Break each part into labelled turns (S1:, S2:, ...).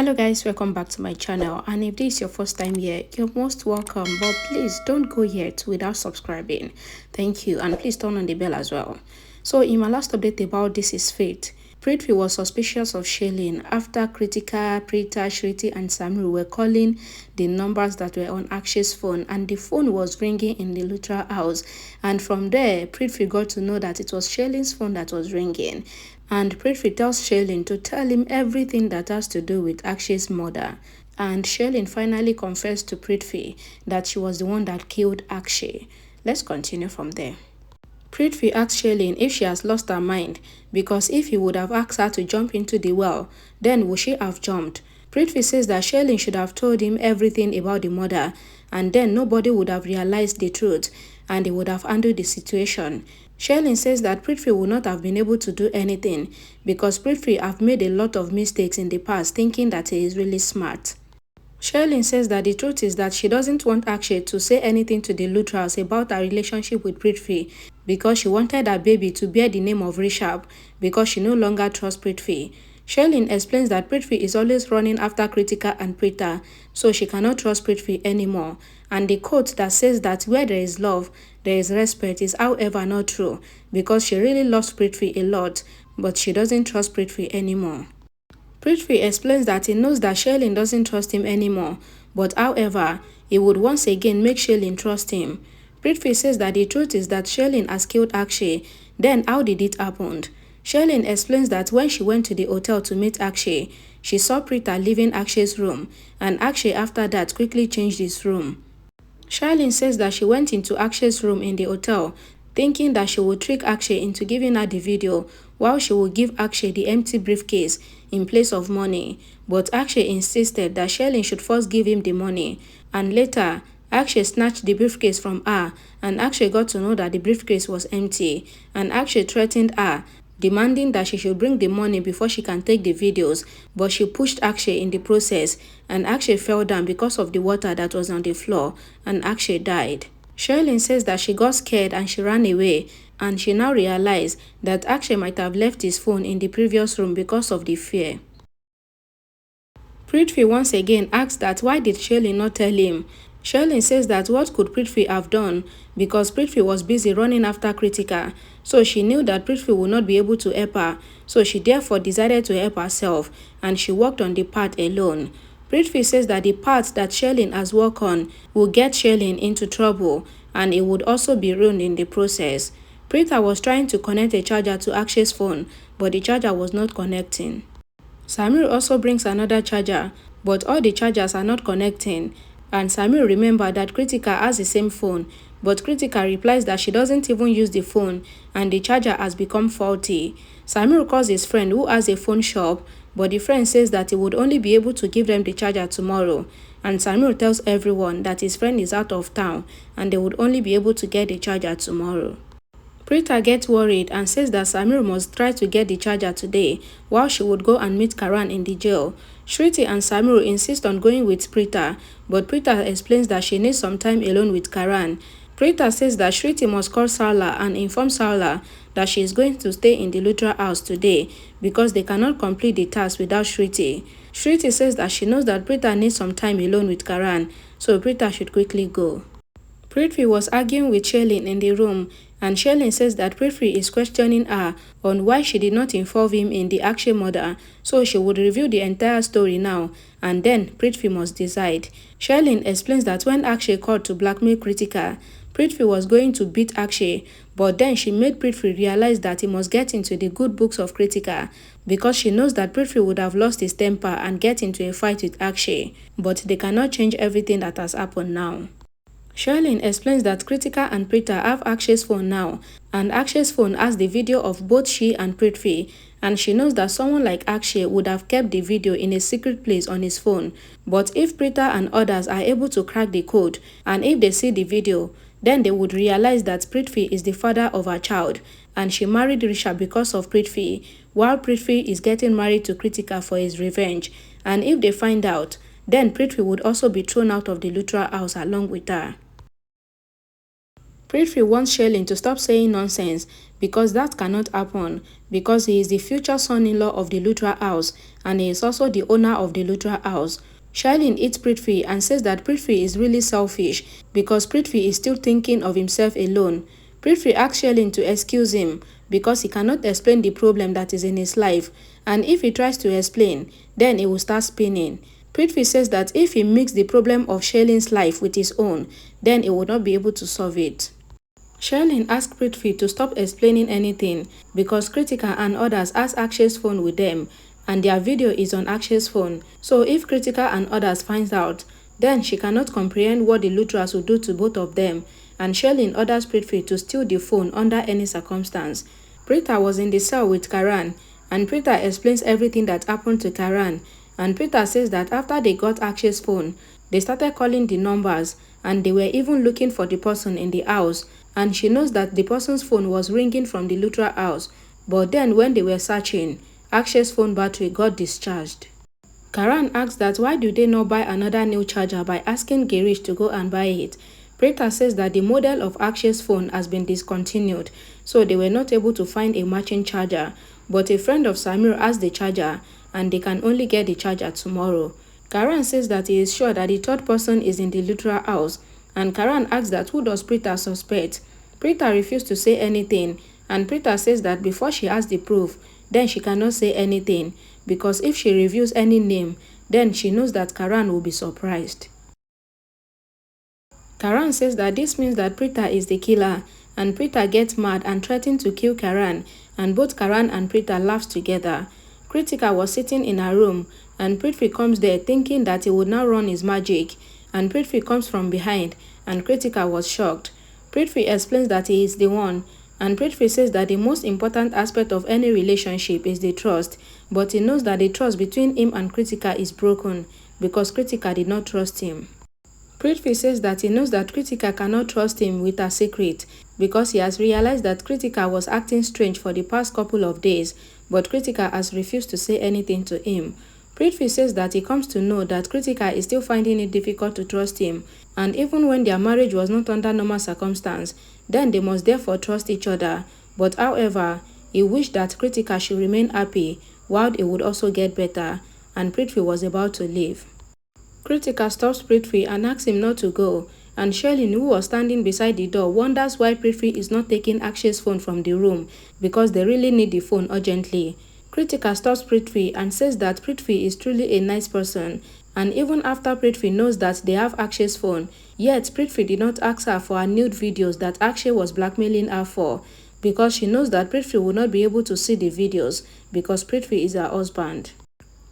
S1: Hello guys, welcome back to my channel, and if this is your first time here, you're most welcome, but please don't go yet without subscribing. Thank you, and please turn on the bell as well. So in my last update about This Is Fate, Preeta was suspicious of Sherlyn after Kritika, Preeta, Shruti and Samir were calling the numbers that were on Akshay's phone, and the phone was ringing in the Lutra house, and from there Preeta got to know that it was Sherlyn's phone that was ringing. And Preeta tells Sherlyn to tell him everything that has to do with Akshay's murder. And Sherlyn finally confessed to Preeta that she was the one that killed Akshay. Let's continue from there. Preeta asked Sherlyn if she has lost her mind, because if he would have asked her to jump into the well, then would she have jumped? Preeta says that Sherlyn should have told him everything about the murder, and then nobody would have realized the truth, and he would have handled the situation. Sherlyn says that Preeta would not have been able to do anything because Preeta have made a lot of mistakes in the past thinking that he is really smart. Sherlyn says that the truth is that she doesn't want Akshay to say anything to the Lutras about her relationship with Preeta because she wanted her baby to bear the name of Rishabh because she no longer trusts Preeta. Sherlyn explains that Preeta is always running after Kritika and Preeta, so she cannot trust Preeta anymore. And the quote that says that where there is love, there is respect is however not true, because she really loves Preeta a lot, but she doesn't trust Preeta anymore. Preeta explains that he knows that Sherlyn doesn't trust him anymore, but however, he would once again make Sherlyn trust him. Preeta says that the truth is that Sherlyn has killed Akshay. Then how did it happen? Sherlyn explains that when she went to the hotel to meet Akshay, she saw Preeta leaving Akshay's room, and Akshay after that quickly changed his room. Sherlyn says that she went into Akshay's room in the hotel, thinking that she would trick Akshay into giving her the video, while she would give Akshay the empty briefcase in place of money. But Akshay insisted that Sherlyn should first give him the money, and later, Akshay snatched the briefcase from her, and Akshay got to know that the briefcase was empty, and Akshay threatened her, demanding that she should bring the money before she can take the videos, but she pushed Akshay in the process, and Akshay fell down because of the water that was on the floor, and Akshay died. Sherlyn says that she got scared and she ran away, and she now realized that Akshay might have left his phone in the previous room because of the fear. Preeta once again asks that why did Sherlyn not tell him. Sherlyn says that what could Preeta have done, because Preeta was busy running after Kritika, so she knew that Preeta would not be able to help her, so she therefore decided to help herself, and she walked on the path alone. Preeta says that the path that Sherlyn has walked on will get Sherlyn into trouble, and it would also be ruined in the process. Preeta was trying to connect a charger to Akshay's phone, but the charger was not connecting. Samir also brings another charger, but all the chargers are not connecting. And Samir remembered that Kritika has the same phone, but Kritika replies that she doesn't even use the phone and the charger has become faulty. Samir calls his friend who has a phone shop, but the friend says that he would only be able to give them the charger tomorrow. And Samir tells everyone that his friend is out of town and they would only be able to get the charger tomorrow. Preeta gets worried and says that Samir must try to get the charger today, while she would go and meet Karan in the jail. Shruti and Samir insist on going with Preeta, but Preeta explains that she needs some time alone with Karan. Preeta says that Shruti must call Sarla and inform Sarla that she is going to stay in the Lutra house today because they cannot complete the task without Shruti. Shruti says that she knows that Preeta needs some time alone with Karan, so Preeta should quickly go. Preeta was arguing with Sherlyn in the room, and Sherlyn says that Preeta is questioning her on why she did not involve him in the Akshay murder, so she would reveal the entire story now, and then Preeta must decide. Sherlyn explains that when Akshay called to blackmail Kritika, Preeta was going to beat Akshay, but then she made Preeta realize that he must get into the good books of Kritika, because she knows that Preeta would have lost his temper and get into a fight with Akshay, but they cannot change everything that has happened now. Sherlyn explains that Kritika and Preeta have Akshay's phone now, and Akshay's phone has the video of both she and Preeta, and she knows that someone like Akshay would have kept the video in a secret place on his phone. But if Preeta and others are able to crack the code, and if they see the video, then they would realize that Preeta is the father of her child, and she married Rishabh because of Preeta, while Preeta is getting married to Kritika for his revenge. And if they find out, then Preeta would also be thrown out of the Lutra house along with her. Preeta wants Sherlyn to stop saying nonsense because that cannot happen, because he is the future son-in-law of the Lutra house, and he is also the owner of the Lutra house. Sherlyn eats Prithvi and says that Prithvi is really selfish because Prithvi is still thinking of himself alone. Prithvi asks Sherlyn to excuse him because he cannot explain the problem that is in his life, and if he tries to explain, then he will start spinning. Prithvi says that if he mixes the problem of Sherlyn's life with his own, then he will not be able to solve it. Sherlyn asks Prithvi to stop explaining anything because Kritika and others has Akshay's phone with them and their video is on Akshay's phone. So if Kritika and others find out, then she cannot comprehend what the Lutras will do to both of them, and Sherlyn orders Prithvi to steal the phone under any circumstance. Preeta was in the cell with Karan, and Preeta explains everything that happened to Karan, and Preeta says that after they got Akshay's phone, they started calling the numbers and they were even looking for the person in the house, and she knows that the person's phone was ringing from the Lutra house, but then when they were searching, Akshay's phone battery got discharged. Karan asks that why do they not buy another new charger by asking Girish to go and buy it. Preeta says that the model of Akshay's phone has been discontinued, so they were not able to find a matching charger, but a friend of Samir has the charger and they can only get the charger tomorrow. Karan says that he is sure that the third person is in the Lutra house, and Karan asks that who does Preeta suspect. Preeta refused to say anything, and Preeta says that before she has the proof, then she cannot say anything, because if she reveals any name, then she knows that Karan will be surprised. Karan says that this means that Preeta is the killer, and Preeta gets mad and threatens to kill Karan, and both Karan and Preeta laugh together. Kritika was sitting in her room, and Prithvi comes there thinking that he would now run his magic, and Prithvi comes from behind, and Kritika was shocked. Prithvi explains that he is the one, and Prithvi says that the most important aspect of any relationship is the trust, but he knows that the trust between him and Kritika is broken because Kritika did not trust him. Prithvi says that he knows that Kritika cannot trust him with her secret because he has realized that Kritika was acting strange for the past couple of days, but Kritika has refused to say anything to him. Prithvi says that he comes to know that Kritika is still finding it difficult to trust him, and even when their marriage was not under normal circumstance, then they must therefore trust each other. But however, he wished that Kritika should remain happy while he would also get better, and Prithvi was about to leave. Kritika stops Prithvi and asks him not to go, and Sherlyn, who was standing beside the door, wonders why Prithvi is not taking Akshay's phone from the room because they really need the phone urgently. Kritika stops Prithvi and says that Prithvi is truly a nice person, and even after Prithvi knows that they have Akshay's phone, yet Prithvi did not ask her for her nude videos that Akshay was blackmailing her for, because she knows that Prithvi will not be able to see the videos because Prithvi is her husband.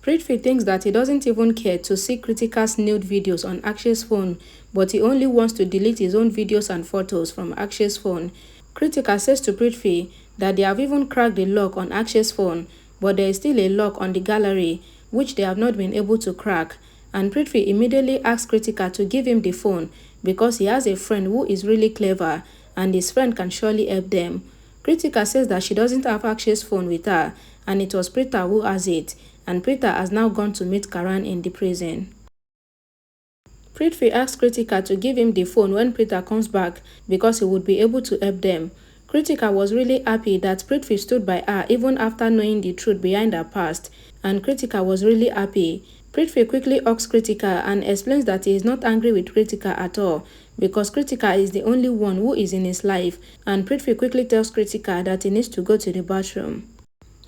S1: Prithvi thinks that he doesn't even care to see Kritika's nude videos on Akshay's phone, but he only wants to delete his own videos and photos from Akshay's phone. Kritika says to Prithvi that they have even cracked the lock on Akshay's phone, but there is still a lock on the gallery which they have not been able to crack, and Prithvi immediately asks Kritika to give him the phone because he has a friend who is really clever and his friend can surely help them. Kritika says that she doesn't have Akshay's phone with her and it was Preeta who has it, and Preeta has now gone to meet Karan in the prison. Prithvi asks Kritika to give him the phone when Preeta comes back because he would be able to help them. Kritika was really happy that Prithvi stood by her even after knowing the truth behind her past, and Kritika was really happy. Prithvi quickly asks Kritika and explains that he is not angry with Kritika at all because Kritika is the only one who is in his life, and Prithvi quickly tells Kritika that he needs to go to the bathroom.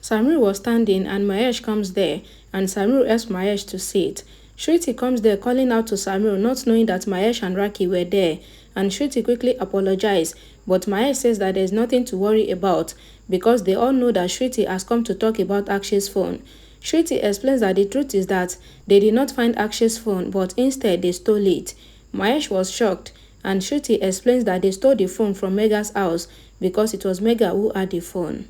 S1: Samir was standing and Mahesh comes there, and Samir asks Mahesh to sit. Shruti comes there calling out to Samir, not knowing that Mahesh and Raki were there, and Shruti quickly apologizes, but Mahesh says that there is nothing to worry about because they all know that Shruti has come to talk about Akshay's phone. Shruti explains that the truth is that they did not find Akshay's phone, but instead they stole it. Mahesh was shocked, and Shruti explains that they stole the phone from Mega's house because it was Mega who had the phone.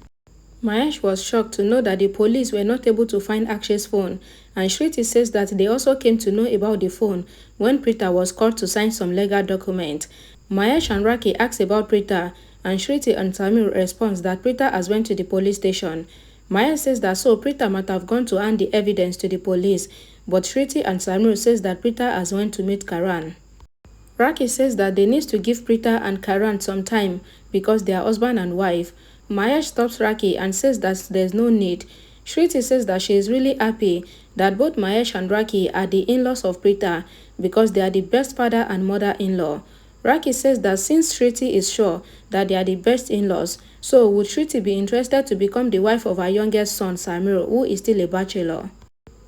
S1: Mahesh was shocked to know that the police were not able to find Akshay's phone, and Shruti says that they also came to know about the phone when Preeta was called to sign some legal document. Mahesh and Raki ask about Preeta, and Shruti and Samir responds that Preeta has went to the police station. Mahesh says that so Preeta might have gone to hand the evidence to the police, but Shruti and Samir says that Preeta has went to meet Karan. Raki says that they need to give Preeta and Karan some time because they are husband and wife. Mahesh stops Raki and says that there's no need Shriti says that she is really happy that both Mahesh and Raki are the in-laws of Preeta because they are the best father and mother-in-law. Raki says that since Shriti is sure that they are the best in-laws, so would Shriti be interested to become the wife of her youngest son Samir, who is still a bachelor?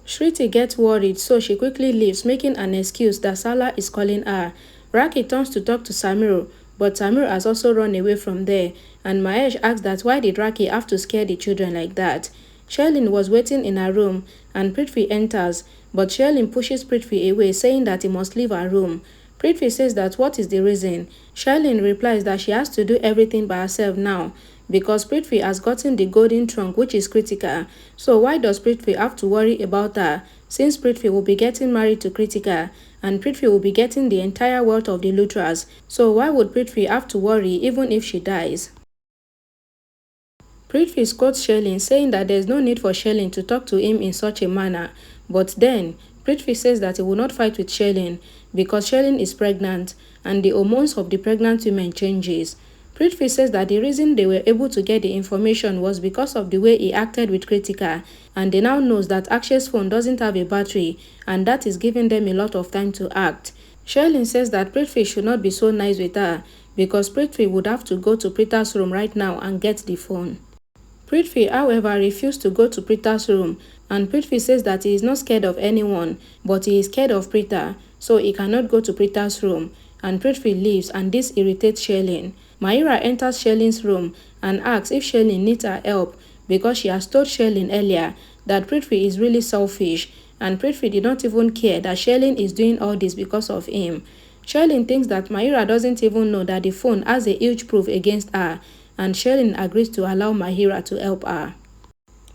S1: Shriti gets worried, so she quickly leaves, making an excuse that Salah is calling her. Raki turns to talk to Samir, but Samir has also run away from there, and Mahesh asks that why did Raki have to scare the children like that. Sherlyn was waiting in her room, and Prithvi enters, but Sherlyn pushes Prithvi away, saying that he must leave her room. Prithvi says that what is the reason? Sherlyn replies that she has to do everything by herself now, because Prithvi has gotten the golden trunk, which is critical. So why does Prithvi have to worry about her, since Prithvi will be getting married to Kritika, and Prithvi will be getting the entire wealth of the Lutras? So why would Prithvi have to worry even if she dies? Prithvi quotes Sherlyn, saying that there is no need for Sherlyn to talk to him in such a manner. But then, Prithvi says that he will not fight with Sherlyn because Sherlyn is pregnant and the hormones of the pregnant women changes. Prithvi says that the reason they were able to get the information was because of the way he acted with Kritika, and they now knows that Akshay's phone doesn't have a battery, and that is giving them a lot of time to act. Sherlyn says that Prithvi should not be so nice with her because Prithvi would have to go to Preeta's room right now and get the phone. Prithvi, however, refused to go to Preeta's room, and Prithvi says that he is not scared of anyone, but he is scared of Preeta, so he cannot go to Preeta's room, and Prithvi leaves, and this irritates Sherlyn. Mahira enters Sherlyn's room and asks if Sherlyn needs her help because she has told Sherlyn earlier that Prithvi is really selfish, and Prithvi did not even care that Sherlyn is doing all this because of him. Sherlyn thinks that Mahira doesn't even know that the phone has a huge proof against her, and Sherlyn agrees to allow Mahira to help her.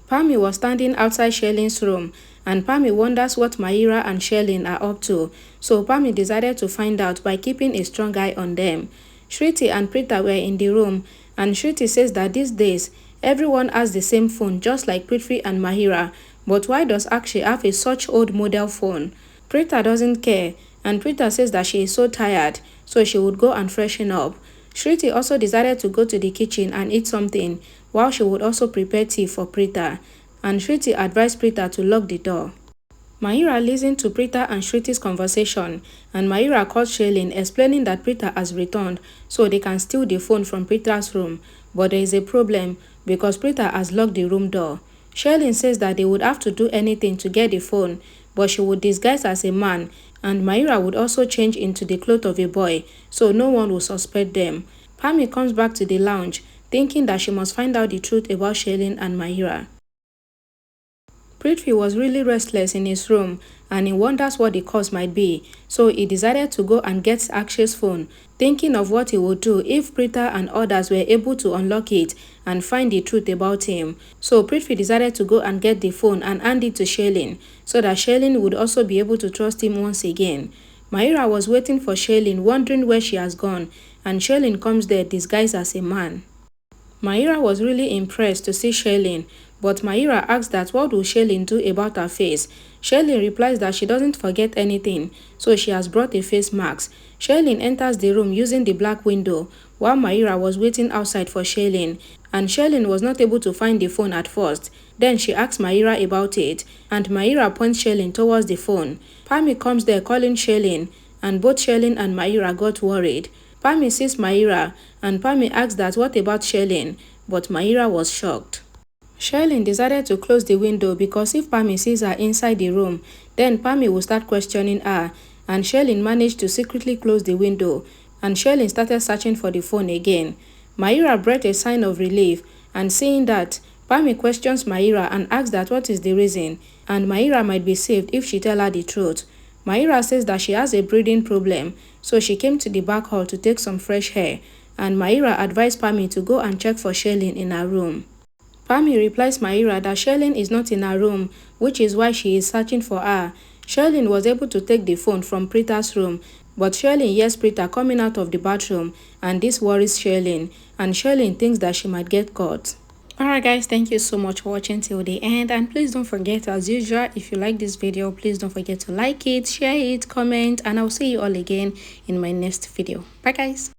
S1: Pammi was standing outside Sherlyn's room, and Pammi wonders what Mahira and Sherlyn are up to, so Pammi decided to find out by keeping a strong eye on them. Shriti and Preeta were in the room, and Shriti says that these days, everyone has the same phone just like Prithvi and Mahira, but why does Akshay have a such old model phone? Preeta doesn't care, and Preeta says that she is so tired, so she would go and freshen up. Shriti also decided to go to the kitchen and eat something, while she would also prepare tea for Preeta, and Shriti advised Preeta to lock the door. Mahira listened to Preeta and Shriti's conversation, and Mahira called Sherlyn, explaining that Preeta has returned so they can steal the phone from Preeta's room, but there is a problem because Preeta has locked the room door. Sherlyn says that they would have to do anything to get the phone, but she would disguise as a man, and Mahira would also change into the clothes of a boy, so no one will suspect them. Pammi comes back to the lounge, thinking that she must find out the truth about Sherlyn and Mahira. Prithvi was really restless in his room, and he wonders what the cause might be, so he decided to go and get Akshay's phone, thinking of what he would do if Preeta and others were able to unlock it and find the truth about him. So Prithvi decided to go and get the phone and hand it to Sherlyn, so that Sherlyn would also be able to trust him once again. Mahira was waiting for Sherlyn, wondering where she has gone, and Sherlyn comes there disguised as a man. Mahira was really impressed to see Sherlyn, but Mahira asks that what will Sherlyn do about her face. Sherlyn replies that she doesn't forget anything, so she has brought a face mask. Sherlyn enters the room using the black window, while Mahira was waiting outside for Sherlyn, and Sherlyn was not able to find the phone at first. Then she asks Mahira about it, and Mahira points Sherlyn towards the phone. Pammi comes there calling Sherlyn, and both Sherlyn and Mahira got worried. Pammi sees Mahira, and Pammi asks that what about Sherlyn, but Mahira was shocked. Sherlyn decided to close the window because if Pammi sees her inside the room, then Pammi will start questioning her, and Sherlyn managed to secretly close the window, and Sherlyn started searching for the phone again. Mahira breathed a sign of relief, and seeing that, Pammi questions Mahira and asks that what is the reason, and Mahira might be saved if she tell her the truth. Mahira says that she has a breathing problem, so she came to the back hall to take some fresh air, and Mahira advised Pammi to go and check for Sherlyn in her room. Pammi replies Mahira that Sherlyn is not in her room, which is why she is searching for her. Sherlyn was able to take the phone from Preeta's room, but Sherlyn hears Preeta coming out of the bathroom, and this worries Sherlyn, and Sherlyn thinks that she might get caught. Alright guys, thank you so much for watching till the end, and please don't forget, as usual, if you like this video, please don't forget to like it, share it, comment, and I'll see you all again in my next video. Bye guys.